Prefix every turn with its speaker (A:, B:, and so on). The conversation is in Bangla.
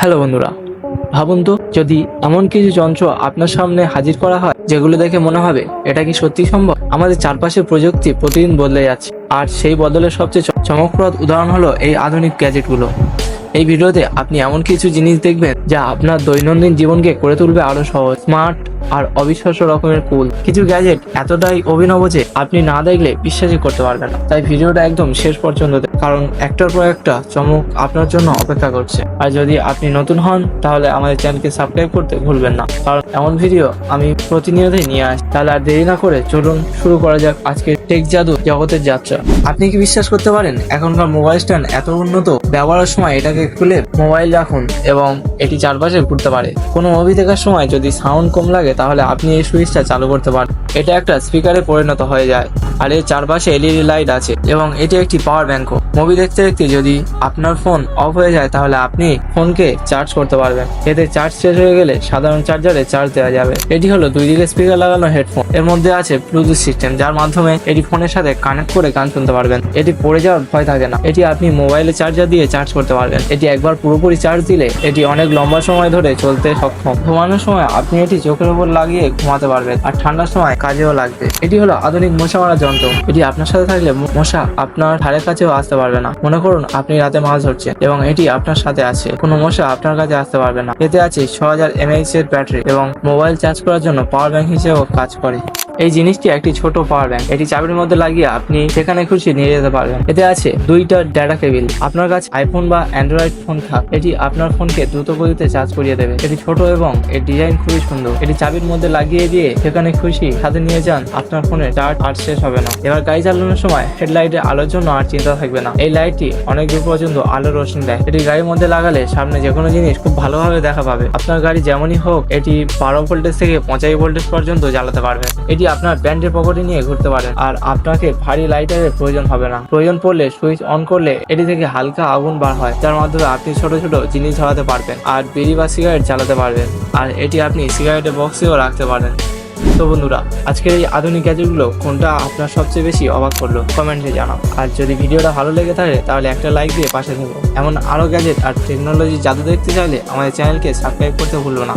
A: হ্যালো বন্ধুরা, ভাবুন তো যদি এমন কিছু যন্ত্র আপনার সামনে হাজির করা হয় যেগুলো দেখে মনে হবে এটা কি সত্যি সম্ভব। আমাদের চারপাশে প্রযুক্তি প্রতিদিন বদলে যাচ্ছে, আর সেই বদলের সবচেয়ে চমকপ্রদ উদাহরণ হলো এই আধুনিক গ্যাজেটগুলো। এই ভিডিওতে আপনি এমন কিছু জিনিস দেখবেন যা আপনার দৈনন্দিন জীবনকে করে তুলবে আরো সহজ, স্মার্ট আর অবিশ্বাস্য রকমের কুল। কিছু গ্যাজেট এতটাই অভিনব যে আপনি না দেখলে বিশ্বাসই করতে পারবেন না। তাই ভিডিওটা একদম শেষ পর্যন্ত কারণ একটার পর একটা চমক আপনার জন্য অপেক্ষা করছে। আর যদি আপনি নতুন হন তাহলে আমাদের চ্যানেলকে সাবস্ক্রাইব করতে ভুলবেন না, কারণ এমন ভিডিও আমি প্রতিনিয়তই নিয়ে আসি। তাহলে আর দেরি না করে চলুন শুরু করা যাক আজকে টেক জাদু জগতের যাত্রা। আপনি কি বিশ্বাস করতে পারেন এখনকার মোবাইল স্ট্যান্ড এত উন্নত? ব্যবহারের সময় এটাকে খুলে মোবাইল রাখুন এবং এটি চারপাশে ঘুরতে পারে। কোনো মুভি দেখার সময় যদি সাউন্ড কম লাগে তাহলে আপনি এই সুইচটা চালু করতে পারেন। এটা একটা স্পিকারে পরিণত হয়ে যায়, আর এর চারপাশে এলইডি লাইট আছে এবং এটি একটি পাওয়ার ব্যাংকও। মুভি দেখতে দেখতে যদি আপনার ফোন অফ হয়ে যায় তাহলে আপনি ফোনকে চার্জ করতে পারবেন। এতে চার্জ শেষ হয়ে গেলে সাধারণ চার্জারে চার্জ দেওয়া যাবে। এটি হলো 2 দিকে স্পিকার লাগানো হেডফোন। এর মধ্যে আছে ব্লুটুথ সিস্টেম, যার মাধ্যমে এটি ফোনের সাথে কানেক্ট করে গান শুনতে পারবেন। এটি পড়ে যাওয়ার ভয় থাকে না। এটি আপনি মোবাইলে চার্জার দিয়ে চার্জ করতে পারবেন। এটি একবার পুরোপুরি চার্জ দিলে এটি অনেক লম্বা সময় ধরে চলতে সক্ষম। ঘুমানোর সময় আপনি এটি চোখের উপর লাগিয়ে ঘুমাতে পারবেন, আর ঠান্ডার সময় কাজেও লাগবে। এটি হলো আধুনিক মশা মারা যন্ত্র। এটি আপনার সাথে থাকলে মশা আপনার ধারে কাছেও আসতে পারবে না। মনে করুন আপনি রাতে মাছ ধরছেন এবং এটি আপনার সাথে আছে, কোনো মশা আপনার কাছে আসতে পারবে না। এতে আছে 6000 mAh এর ব্যাটারি এবং মোবাইল চার্জ করার জন্য পাওয়ার ব্যাংক হিসেবেও কাজ করে। এই জিনিসটি একটি ছোট পাওয়ার ব্যাংক। এটি চাবির মধ্যে লাগিয়ে আপনি সেখানে খুশি নিয়ে যেতে পারবেন। এতে আছে 2টা ডেটা কেবিল। আপনার কাছে আইফোন বা অ্যান্ড্রয়েড ফোন থাক, এটি আপনার ফোনকে দ্রুত গতিতে চার্জ করিয়ে দেবে। এটি ছোট এবং এর ডিজাইন খুবই সুন্দর। এটি চাবির মধ্যে লাগিয়ে দিয়ে সেখানে খুশি সাথে নিয়ে যান, আপনার ফোনে চার্জ আর শেষ হবে না। এবার গাড়ি চালানোর সময় হেডলাইটের আলোর জন্য আর চিন্তা থাকবে না। এই লাইটটি অনেক দূর পর্যন্ত আলো রোশনি দেয়। এটি গাড়ির মধ্যে লাগালে সামনে যে কোনো জিনিস খুব ভালোভাবে দেখা পাবে। আপনার গাড়ি যেমনই হোক, এটি 12 ভোল্টেজ থেকে 85 ভোল্টেজ পর্যন্ত জ্বালাতে পারবে। এটি আপনার প্যান্টের পকেটে নিয়ে ঘুরতে পারেন, আর আপনাকে ভারী লাইটারের প্রয়োজন হবে না। প্রয়োজন পড়লে সুইচ অন করলে এটি থেকে হালকা আগুন বার হয়, যার মাধ্যমে আপনি ছোট ছোট জিনিস ধরাতে পারবেন আর বিড়ি বা সিগারেট চালাতে পারবেন। আর এটি আপনি সিগারেটের বক্সেও রাখতে পারেন। তো বন্ধুরা, আজকের এই আধুনিক গ্যাজেটগুলো কোনটা আপনার সবচেয়ে বেশি অবাক করলো কমেন্টে জানাও। আর যদি ভিডিওটা ভালো লেগে থাকে তাহলে একটা লাইক দিয়ে পাশে থাকো। এমন আরো গ্যাজেট আর টেকনোলজি জাদু দেখতে চাইলে আমাদের চ্যানেলকে সাবস্ক্রাইব করতে ভুলবে না।